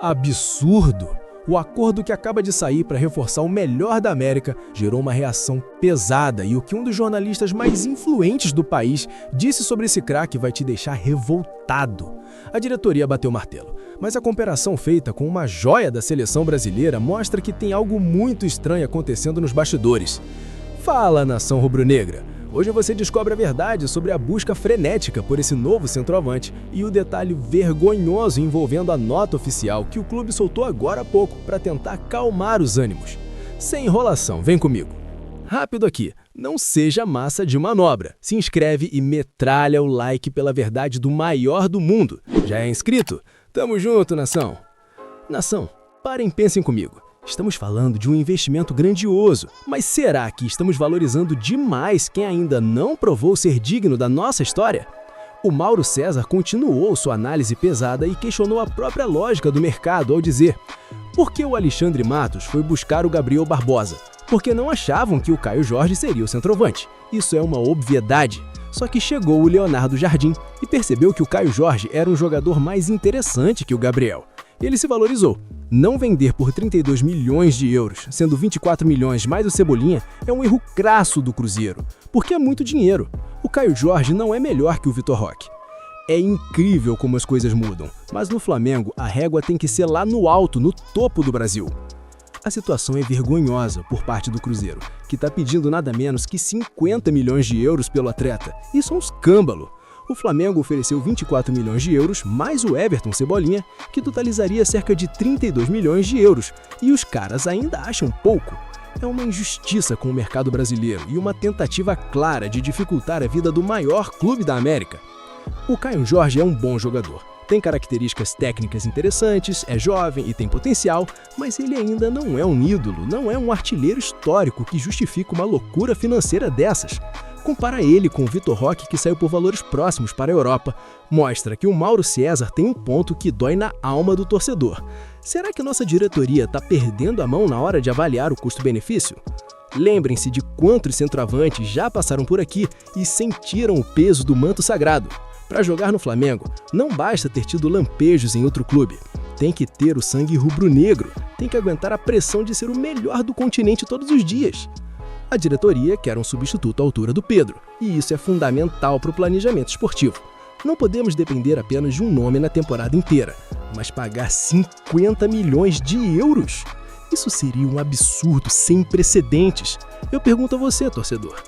Absurdo! O acordo que acaba de sair para reforçar o melhor da América gerou uma reação pesada e o que um dos jornalistas mais influentes do país disse sobre esse craque vai te deixar revoltado. A diretoria bateu o martelo, mas a comparação feita com uma joia da seleção brasileira mostra que tem algo muito estranho acontecendo nos bastidores. Fala, nação rubro-negra! Hoje você descobre a verdade sobre a busca frenética por esse novo centroavante e o detalhe vergonhoso envolvendo a nota oficial que o clube soltou agora há pouco para tentar acalmar os ânimos. Sem enrolação, vem comigo. Rápido aqui, não seja massa de manobra. Se inscreve e metralha o like pela verdade do maior do mundo. Já é inscrito? Tamo junto, nação! Nação, parem e pensem comigo. Estamos falando de um investimento grandioso, mas será que estamos valorizando demais quem ainda não provou ser digno da nossa história? O Mauro César continuou sua análise pesada e questionou a própria lógica do mercado ao dizer: por que o Alexandre Matos foi buscar o Gabriel Barbosa? Porque não achavam que o Caio Jorge seria o centroavante. Isso é uma obviedade. Só que chegou o Leonardo Jardim e percebeu que o Caio Jorge era um jogador mais interessante que o Gabriel. Ele se valorizou. Não vender por 32 milhões de euros, sendo 24 milhões mais o Cebolinha, é um erro crasso do Cruzeiro, porque é muito dinheiro. O Caio Jorge não é melhor que o Vitor Roque. É incrível como as coisas mudam, mas no Flamengo a régua tem que ser lá no alto, no topo do Brasil. A situação é vergonhosa por parte do Cruzeiro, que está pedindo nada menos que 50 milhões de euros pelo atleta. Isso é um escândalo. O Flamengo ofereceu 24 milhões de euros mais o Everton Cebolinha, que totalizaria cerca de 32 milhões de euros, e os caras ainda acham pouco. É uma injustiça com o mercado brasileiro e uma tentativa clara de dificultar a vida do maior clube da América. O Caio Jorge é um bom jogador, tem características técnicas interessantes, é jovem e tem potencial, mas ele ainda não é um ídolo, não é um artilheiro histórico que justifica uma loucura financeira dessas. Compara ele com o Vitor Roque, que saiu por valores próximos para a Europa. Mostra que o Mauro César tem um ponto que dói na alma do torcedor. Será que nossa diretoria está perdendo a mão na hora de avaliar o custo-benefício? Lembrem-se de quantos centroavantes já passaram por aqui e sentiram o peso do manto sagrado. Para jogar no Flamengo, não basta ter tido lampejos em outro clube. Tem que ter o sangue rubro-negro, tem que aguentar a pressão de ser o melhor do continente todos os dias. A diretoria quer um substituto à altura do Pedro, e isso é fundamental para o planejamento esportivo. Não podemos depender apenas de um nome na temporada inteira, mas pagar 50 milhões de euros? Isso seria um absurdo sem precedentes. Eu pergunto a você, torcedor,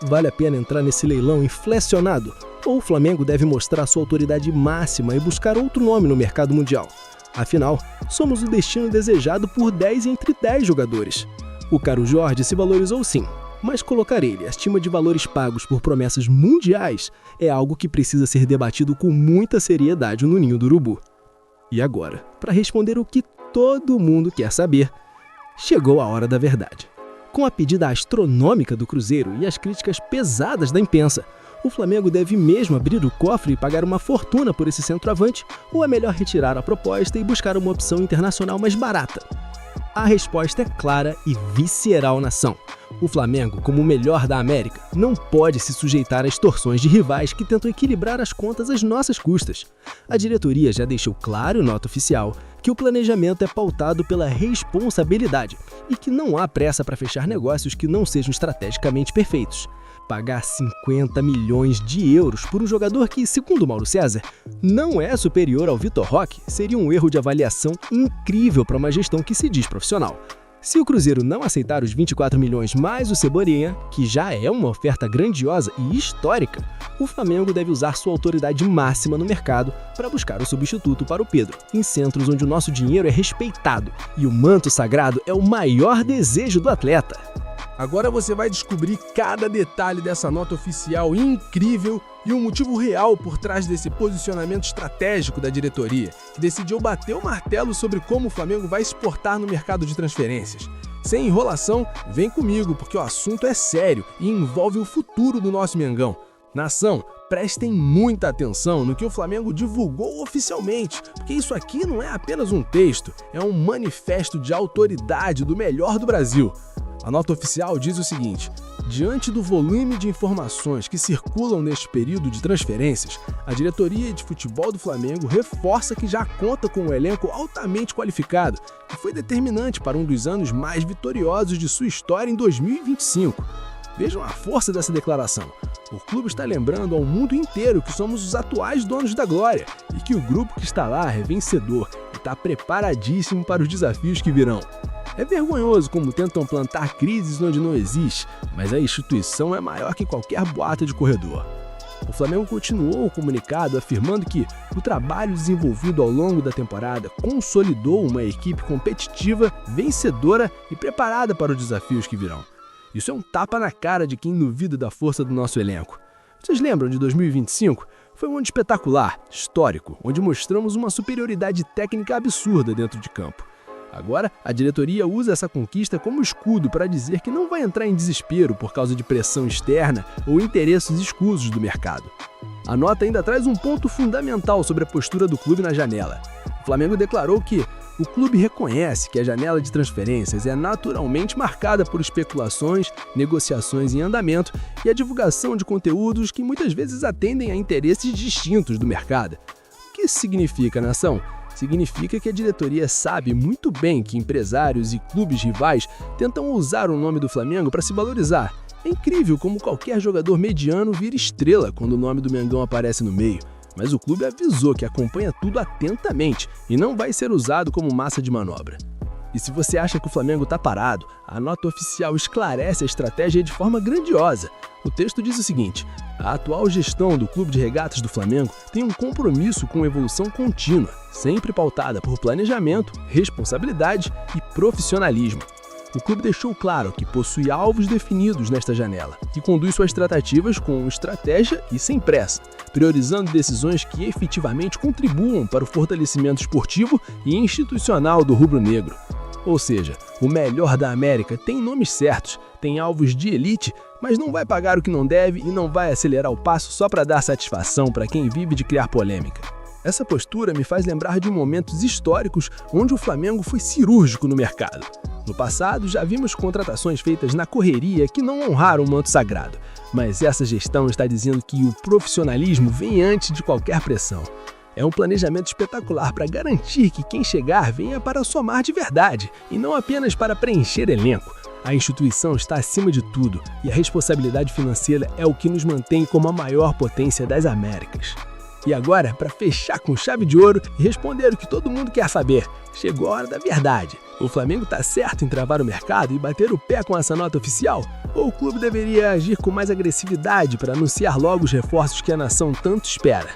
vale a pena entrar nesse leilão inflacionado? Ou o Flamengo deve mostrar sua autoridade máxima e buscar outro nome no mercado mundial? Afinal, somos o destino desejado por 10 entre 10 jogadores. O Caio Jorge se valorizou sim, mas colocar ele acima de valores pagos por promessas mundiais é algo que precisa ser debatido com muita seriedade no ninho do urubu. E agora, para responder o que todo mundo quer saber, chegou a hora da verdade. Com a pedida astronômica do Cruzeiro e as críticas pesadas da imprensa, o Flamengo deve mesmo abrir o cofre e pagar uma fortuna por esse centroavante, ou é melhor retirar a proposta e buscar uma opção internacional mais barata? A resposta é clara e visceral, nação. O Flamengo, como o melhor da América, não pode se sujeitar às extorsões de rivais que tentam equilibrar as contas às nossas custas. A diretoria já deixou claro em nota oficial que o planejamento é pautado pela responsabilidade e que não há pressa para fechar negócios que não sejam estrategicamente perfeitos. Pagar 50 milhões de euros por um jogador que, segundo Mauro César, não é superior ao Vitor Roque seria um erro de avaliação incrível para uma gestão que se diz profissional. Se o Cruzeiro não aceitar os 24 milhões mais o Cebolinha, que já é uma oferta grandiosa e histórica, o Flamengo deve usar sua autoridade máxima no mercado para buscar o substituto para o Pedro, em centros onde o nosso dinheiro é respeitado e o manto sagrado é o maior desejo do atleta. Agora você vai descobrir cada detalhe dessa nota oficial incrível e o motivo real por trás desse posicionamento estratégico da diretoria, que decidiu bater o martelo sobre como o Flamengo vai se portar no mercado de transferências. Sem enrolação, vem comigo, porque o assunto é sério e envolve o futuro do nosso Mengão. Nação, prestem muita atenção no que o Flamengo divulgou oficialmente, porque isso aqui não é apenas um texto, é um manifesto de autoridade do melhor do Brasil. A nota oficial diz o seguinte: Diante do volume de informações que circulam neste período de transferências, a diretoria de futebol do Flamengo reforça que já conta com um elenco altamente qualificado, que foi determinante para um dos anos mais vitoriosos de sua história em 2025. Vejam a força dessa declaração. O clube está lembrando ao mundo inteiro que somos os atuais donos da glória e que o grupo que está lá é vencedor e está preparadíssimo para os desafios que virão. É vergonhoso como tentam plantar crises onde não existe, mas a instituição é maior que qualquer boato de corredor. O Flamengo continuou o comunicado afirmando que o trabalho desenvolvido ao longo da temporada consolidou uma equipe competitiva, vencedora e preparada para os desafios que virão. Isso é um tapa na cara de quem duvida da força do nosso elenco. Vocês lembram de 2025? Foi um ano espetacular, histórico, onde mostramos uma superioridade técnica absurda dentro de campo. Agora, a diretoria usa essa conquista como escudo para dizer que não vai entrar em desespero por causa de pressão externa ou interesses escusos do mercado. A nota ainda traz um ponto fundamental sobre a postura do clube na janela. O Flamengo declarou que o clube reconhece que a janela de transferências é naturalmente marcada por especulações, negociações em andamento e a divulgação de conteúdos que muitas vezes atendem a interesses distintos do mercado. O que isso significa, nação? Significa que a diretoria sabe muito bem que empresários e clubes rivais tentam usar o nome do Flamengo para se valorizar. É incrível como qualquer jogador mediano vira estrela quando o nome do Mengão aparece no meio. Mas o clube avisou que acompanha tudo atentamente e não vai ser usado como massa de manobra. E se você acha que o Flamengo está parado, a nota oficial esclarece a estratégia de forma grandiosa. O texto diz o seguinte: a atual gestão do Clube de Regatas do Flamengo tem um compromisso com evolução contínua, sempre pautada por planejamento, responsabilidade e profissionalismo. O clube deixou claro que possui alvos definidos nesta janela e conduz suas tratativas com estratégia e sem pressa, priorizando decisões que efetivamente contribuam para o fortalecimento esportivo e institucional do rubro-negro. Ou seja, o melhor da América tem nomes certos, tem alvos de elite, mas não vai pagar o que não deve e não vai acelerar o passo só para dar satisfação para quem vive de criar polêmica. Essa postura me faz lembrar de momentos históricos onde o Flamengo foi cirúrgico no mercado. No passado, já vimos contratações feitas na correria que não honraram o manto sagrado, mas essa gestão está dizendo que o profissionalismo vem antes de qualquer pressão. É um planejamento espetacular para garantir que quem chegar venha para somar de verdade e não apenas para preencher elenco. A instituição está acima de tudo e a responsabilidade financeira é o que nos mantém como a maior potência das Américas. E agora, para fechar com chave de ouro e responder o que todo mundo quer saber, chegou a hora da verdade. O Flamengo está certo em travar o mercado e bater o pé com essa nota oficial? Ou o clube deveria agir com mais agressividade para anunciar logo os reforços que a nação tanto espera?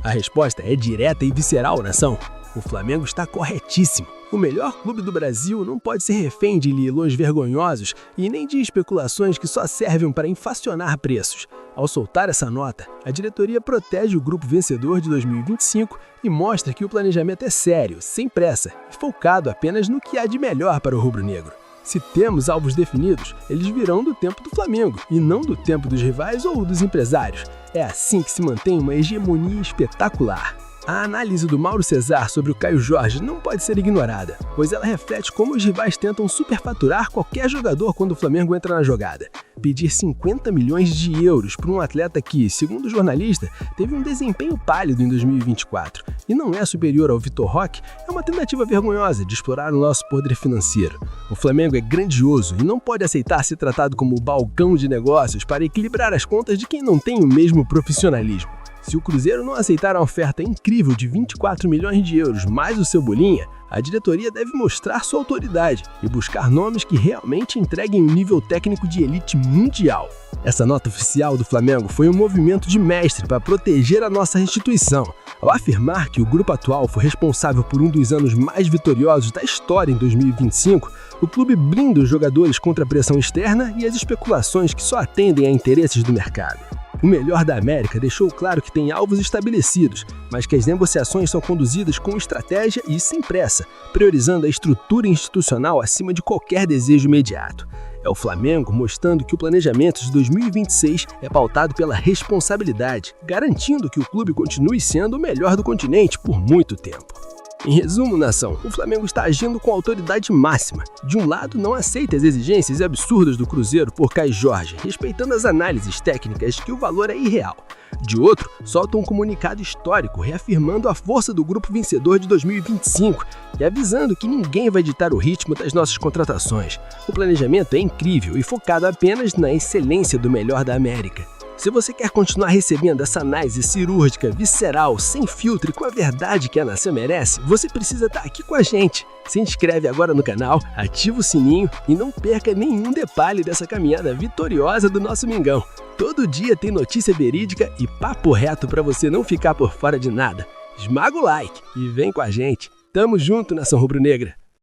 A resposta é direta e visceral, nação. O Flamengo está corretíssimo. O melhor clube do Brasil não pode ser refém de leilões vergonhosos e nem de especulações que só servem para inflacionar preços. Ao soltar essa nota, a diretoria protege o grupo vencedor de 2025 e mostra que o planejamento é sério, sem pressa e focado apenas no que há de melhor para o rubro-negro. Se temos alvos definidos, eles virão do tempo do Flamengo e não do tempo dos rivais ou dos empresários. É assim que se mantém uma hegemonia espetacular. A análise do Mauro Cesar sobre o Caio Jorge não pode ser ignorada, pois ela reflete como os rivais tentam superfaturar qualquer jogador quando o Flamengo entra na jogada. Pedir 50 milhões de euros para um atleta que, segundo o jornalista, teve um desempenho pálido em 2024 e não é superior ao Vitor Roque é uma tentativa vergonhosa de explorar o nosso poder financeiro. O Flamengo é grandioso e não pode aceitar ser tratado como balcão de negócios para equilibrar as contas de quem não tem o mesmo profissionalismo. Se o Cruzeiro não aceitar a oferta incrível de 24 milhões de euros mais o Cebolinha, a diretoria deve mostrar sua autoridade e buscar nomes que realmente entreguem um nível técnico de elite mundial. Essa nota oficial do Flamengo foi um movimento de mestre para proteger a nossa instituição, ao afirmar que o grupo atual foi responsável por um dos anos mais vitoriosos da história em 2025. O clube blinda os jogadores contra a pressão externa e as especulações que só atendem a interesses do mercado. O melhor da América deixou claro que tem alvos estabelecidos, mas que as negociações são conduzidas com estratégia e sem pressa, priorizando a estrutura institucional acima de qualquer desejo imediato. É o Flamengo mostrando que o planejamento de 2026 é pautado pela responsabilidade, garantindo que o clube continue sendo o melhor do continente por muito tempo. Em resumo, nação, o Flamengo está agindo com autoridade máxima. De um lado, não aceita as exigências absurdas do Cruzeiro por Caio Jorge, respeitando as análises técnicas que o valor é irreal. De outro, solta um comunicado histórico reafirmando a força do grupo vencedor de 2025 e avisando que ninguém vai ditar o ritmo das nossas contratações. O planejamento é incrível e focado apenas na excelência do melhor da América. Se você quer continuar recebendo essa análise cirúrgica, visceral, sem filtro e com a verdade que a nação merece, você precisa estar aqui com a gente. Se inscreve agora no canal, ativa o sininho e não perca nenhum detalhe dessa caminhada vitoriosa do nosso Mengão. Todo dia tem notícia verídica e papo reto para você não ficar por fora de nada. Esmaga o like e vem com a gente. Tamo junto, nação rubro-negra!